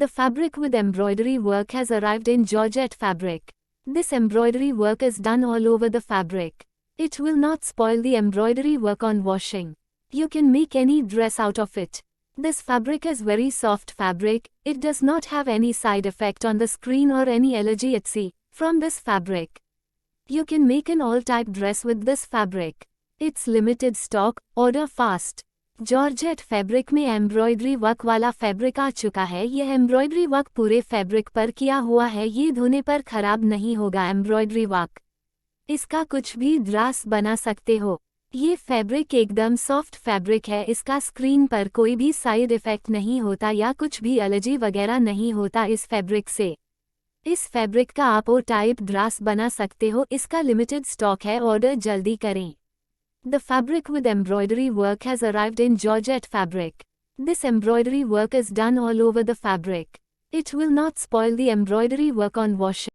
The fabric with embroidery work has arrived in Georgette fabric. This embroidery work is done all over the fabric. It will not spoil the embroidery work on washing. You can make any dress out of it. This fabric is very soft fabric, it does not have any side effect on the skin or any allergy etc. from this fabric. You can make an all type dress with this fabric. It's limited stock, order fast. Georgette fabric में embroidery work वाला fabric आ चुका है। यह embroidery work पूरे fabric पर किया हुआ है। ये धोने पर खराब नहीं होगा एम्ब्रॉयडरी वर्क। इसका कुछ भी ड्रेस बना सकते हो। ये फैब्रिक एकदम सॉफ्ट फैब्रिक है। इसका स्क्रीन पर कोई भी साइड इफेक्ट नहीं होता या कुछ भी एलर्जी वगैरह नहीं होता इस फैब्रिक से। इस फैब्रिक का आप ओ टाइप ड्रेस बना सकते हो। इसका लिमिटेड स्टॉक है, ऑर्डर जल्दी करें। The fabric with embroidery work has arrived in Georgette fabric. This embroidery work is done all over the fabric. It will not spoil the embroidery work on washing.